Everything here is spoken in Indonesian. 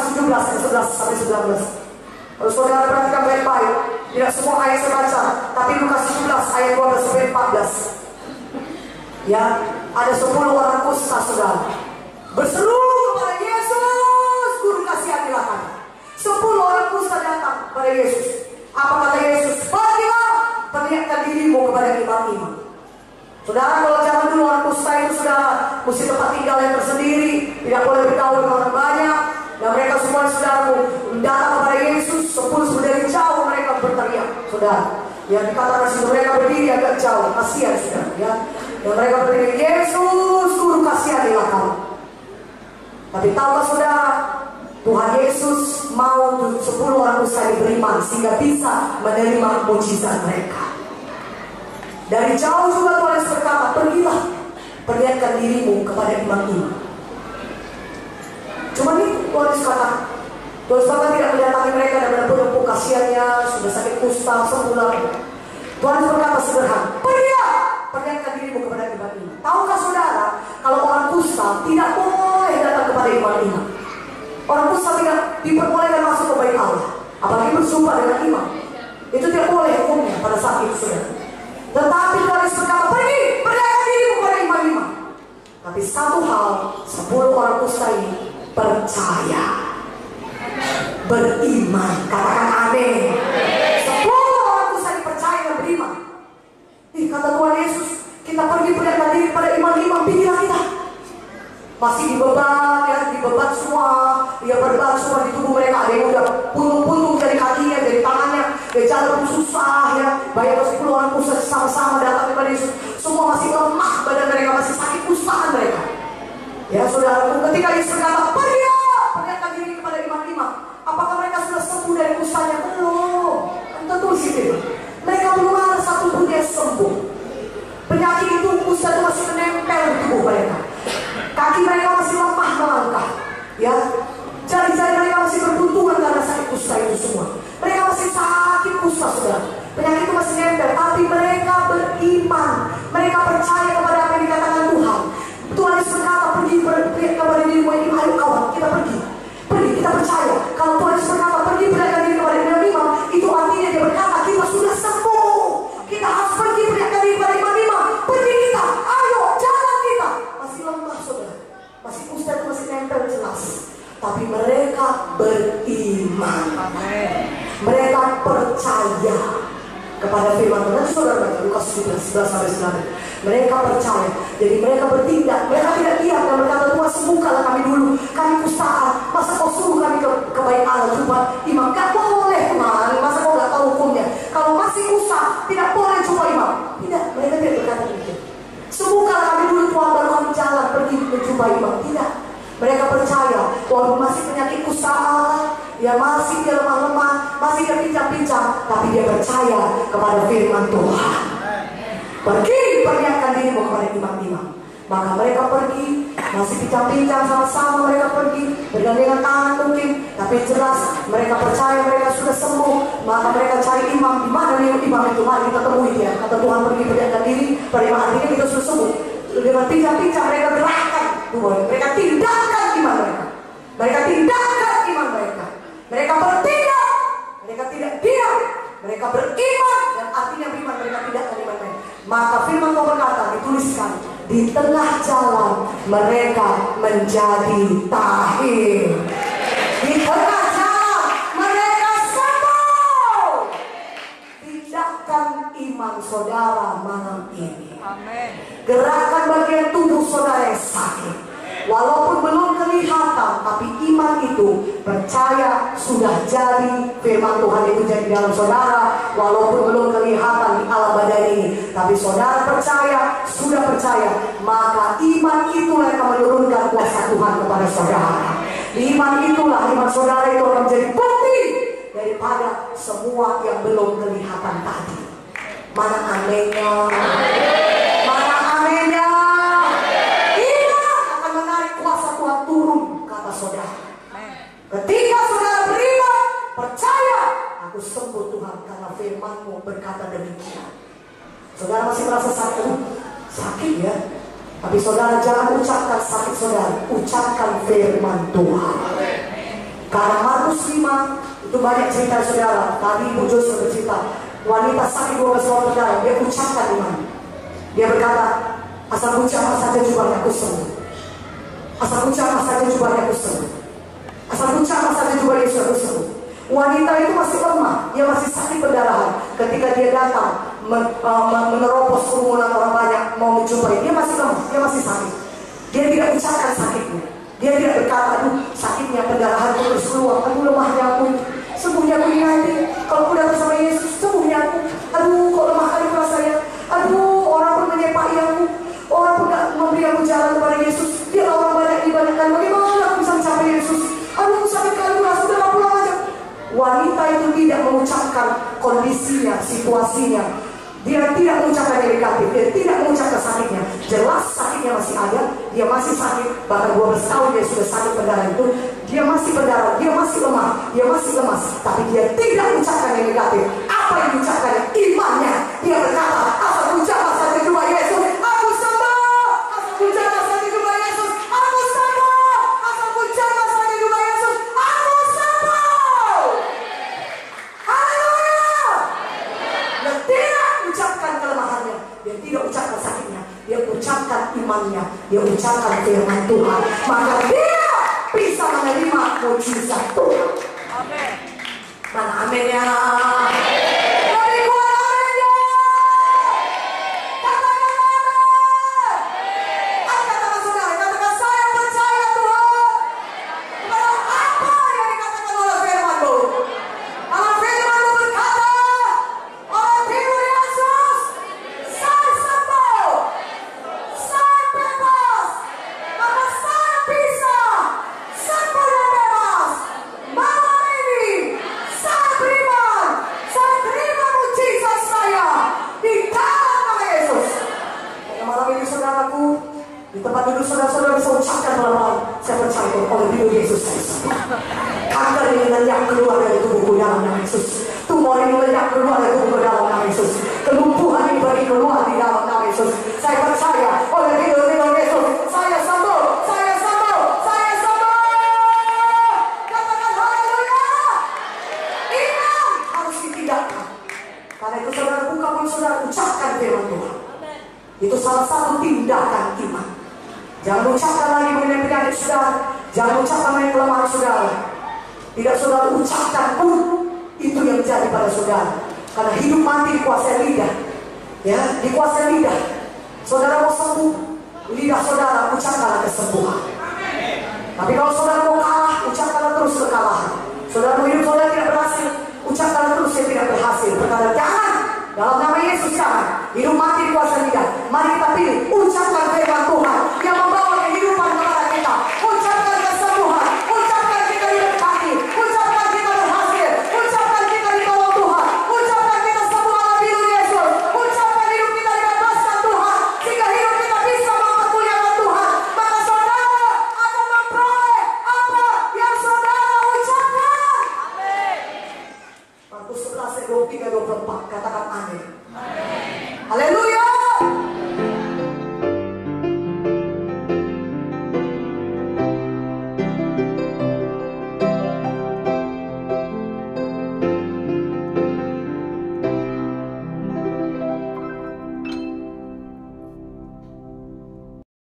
Lukas 17 ayat 11 sampai 19. Kalau saudara perhatikan baik-baik, tidak semua ayat saya baca, tapi Lukas 17 ayat 12 sampai 14. Ya, ada 10 orang kusta saudara berseru kepada Yesus, Guru kasihanilah kami. 10 orang kusta datang kepada Yesus. Apa kata Yesus? Pergilah, perlihatkan dirimu kepada imam-imam. Saudara, kalau zaman dulu orang kusta itu saudara mesti tempat tinggal yang tersendiri, tidak boleh bergaul dengan orang banyak. Dan mereka semua saudara datang kepada Yesus. 10 dari jauh mereka berteriak, saudara. Yang dikatakan situ mereka berdiri agak jauh, kasihan saudara. Ya, dan mereka berdiri, Yesus, Guru kasihanilah kami. Tapi tahukah saudara, Tuhan Yesus mau 10 orang kusta ini beriman sehingga bisa menerima mujizat mereka. Dari jauh juga Tuhan Yesus berkata, pergilah, perlihatkan dirimu kepada imam-imam. Cuma ini Tuhan Yesus kata, Tuhan Yesus tidak mendatangi mereka dan menepuk-nepuk kasihannya, sudah sakit kusta sebulan. Tuhan Yesus berkata sederhana, pergilah, perlihatkan dirimu kepada imam-imam. Tahukah saudara, kalau orang kusta tidak boleh datang kepada imam-imam. Orang kusta tidak diperbolehkan masuk ke bait Allah, apalagi bersumpah dengan imam. Itu tidak boleh hukumnya pada saat itu saudara. Tetapi Tuhan Yesus berkata, pergi, perlihatkan dirimu kepada imam-imam. Tapi satu hal, 10 orang kusta ini percaya, beriman. Katakan amin. 10 orang kusta ini percaya dan beriman. Kata Tuhan Yesus, kita pergi perlihatkan diri kepada imam-imam, pergilah kita. Masih dibeban, ya, dibeban semua, ya berbeban semua di tubuh mereka. Ada yang udah puntung-puntung dari kakinya, dari tangannya, ya jalan susah, ya. Bayangkan 10 orang kusta sama-sama datang kepada Yesus. Semua masih lemah, badan mereka masih sakit kustaan mereka. Ya saudara, ketika Yesus berkata, pergilah, perlihatkan diri kepada imam-imam. Apakah mereka sudah sembuh dari kustanya? Belum. Tentu sih. Mereka belum ada satu pun yang sembuh. Penyakit itu, kusta itu masih menempel di tubuh mereka. Kaki mereka masih lemah melangkah, ya. Jari-jari mereka masih berbuntungan karena sakit kusta itu semua. Mereka masih sakit kusta, saudara. Penyakit itu masih nempel, tapi mereka beriman. Mereka percaya kepada apa yang dikatakan Tuhan. Tuhan Yesus berkata, pergi kepada dirimu ini, ayo kawan, kita pergi. Pergi, kita percaya. Kalau Tuhan Yesus berkata, pergi perlihatkan diri kepada imam-imam, itu artinya dia berkata, kita sudah sembuh. Kita harus pergi perlihatkan diri kepada imam-imam. Pergi kita, ayo, jalan kita. Masih lemah, saudara. Masih kusta itu masih nempel jelas. Tapi mereka beriman. Mereka percaya kepada firman Tuhan. Nanti saudara baca Lukas 11 sampai 9. Mereka percaya, jadi mereka bertindak. Mereka tidak diam dan berkata, Tuhan sembuhkanlah kami dulu, kami kustaan. Masa kau suruh kami ke bait Allah jumpa imam? Gak boleh Tuhan. Masa kau gak tahu hukumnya? Kalau masih kusta tidak boleh jumpa imam. Tidak, mereka tidak berkata begitu. Sembuhkanlah kami dulu Tuhan, baru kami jalan pergi menjumpa imam. Tidak, mereka percaya walaupun masih penyakit kustaan, ya masih dia lemah-lemah, masih dia pincang-pincang, tapi dia percaya kepada firman Tuhan. Pergi, perlihatkan dirimu kepada imam-imam. Maka mereka pergi, masih pincang-pincang sama-sama mereka pergi, bergandengan tangan mungkin, tapi jelas mereka percaya mereka sudah sembuh. Maka mereka cari imam, di mana imam itu, mari kita temui dia. Kata Tuhan, pergi perlihatkan diri, pada imam artinya kita sudah sembuh. Dengan pincang-pincang mereka gerakan Tuhan, mereka tindakan iman mereka. Mereka tindakan iman mereka. Mereka bertindak, mereka tidak diam. Mereka beriman, dan artinya beriman mereka tidakkan iman mereka. Maka firman Tuhan berkata, dituliskan, di tengah jalan mereka menjadi tahir. Di tengah jalan mereka sembuh. Tindakan iman saudara malam ini. Amin. Gerakan bagian tubuh saudara yang sakit, walaupun belum kelihatan, tapi iman itu percaya sudah jadi firman Tuhan itu jadi dalam saudara. Walaupun belum kelihatan di alam badan ini, tapi saudara percaya, sudah percaya, maka iman itulah yang akan menurunkan kuasa Tuhan kepada saudara. Iman itulah, iman saudara itu akan menjadi bukti daripada semua yang belum kelihatan tadi. Mana aminnya? Mana aminnya? Saudara, ketika saudara beriman, percaya, aku sembuh Tuhan karena firman-Mu berkata demikian. Saudara masih merasa sakit ya, tapi saudara jangan ucapkan sakit saudara, ucapkan firman Tuhan. Karena Markus 5 itu banyak cerita saudara. Tadi Ibu Jo sudah bercerita, wanita sakit 12 tahun berdarah, dia ucapkan iman. Dia berkata, asal ucapkan saja jubahnya aku sembuh. Asal ucapkan saja jubahnya aku sembuh. Asal ucapkan saja jubah Yesus aku sembuh. Wanita itu masih lemah, dia masih sakit perdarahan. Ketika dia datang menerobos kerumunan orang banyak mau menjumpai, dia masih lemah, dia masih sakit. Dia tidak ucapkan sakitnya. Dia tidak berkata, aduh sakitnya pendarahan terus keluar, aduh lemahnya aku, sembuhnya aku ini. Kalau aku datang sama Yesus, sembuhnya aku. Aduh kok lemah kali rasanya. Aduh orang pun menyepaki aku, orang pun memberi aku jalan kepada Yesus. Dia orang banyak dibanyakkan, bagaimana aku bisa mencapai Yesus? Aduh sakit kali rasa, udah pulang aja. Wanita itu tidak mengucapkan kondisinya, situasinya. Dia tidak mengucapkan yang negatif, dia tidak mengucapkan sakitnya. Jelas sakitnya masih ada, dia masih sakit. Bahkan 12 tahun dia sudah sakit pendarahan itu. Dia masih berdarah, dia masih lemah, dia masih lemas. Tapi dia tidak mengucapkan yang negatif. Apa yang diucapkan? Imannya. Dia berkata, asal ucapkan saja jua Yesus, aku sembuh. Asal ucapkan saja jua Yesus, aku sembuh. Asal ucapkan saja jua Yesus, aku sembuh. Haleluya. Dan tidak ucapkan kelemahannya, dia tidak ucapkan sakitnya, dia ucapkan imannya, dia ucapkan firman Tuhan, maka dia bisa menerima mujizat Tuhan. Amin. Mana amin ya? Dari gua aminnya. Katakan amin. Angkat tangan saudara, katakan saya percaya Tuhan kepada apa yang dikatakan oleh firman-Mu. Kalau firman-Mu berkata, oleh tidur Yesus, saya sembuh, saya bebas, maka saya bisa sembuh dan bebas. Malam ini, saya beriman, saya terima mujizat saya di dalam nama Yesus. Dan malam ini saudaraku, di tempat duduk saudara-saudara bisa ucapkan pelan-pelan, saya percaya oleh tidur Yesus saya sembuh. Kanker ini lenyap keluar dari tubuhku dalam nama Yesus. Tumor ini lenyap keluar dari tubuhku dalam nama Yesus. Kelumpuhan ini pergi keluar di dalam nama Yesus. Saya percaya oleh tidur Yesus, saya sembuh, saya sembuh, saya sembuh. Katakan haleluya. Iman harus ditinggalkan. Karena itu saudara buka mulut saudara, ucapkan firman Tuhan. Itu salah satu tindakan iman. Jangan ucapkan lagi mengenai penyakit saudara, jangan ucapkan mengenai kelemahan saudara. Tidak saudara ucapkan pun itu yang jadi pada saudara. Karena hidup mati dikuasai lidah, ya, dikuasai lidah. Saudara mau sembuh, lidah saudara ucapkanlah kesembuhan. Tapi kalau saudara mau kalah, ucapkanlah terus kekalahan. Saudara mau hidup saudara tidak berhasil, ucapkanlah terus yang tidak berhasil. Berkata jangan, dalam nama Yesus jangan. Hidup mati dikuasai lidah. Mari kita pilih, ucapkan firman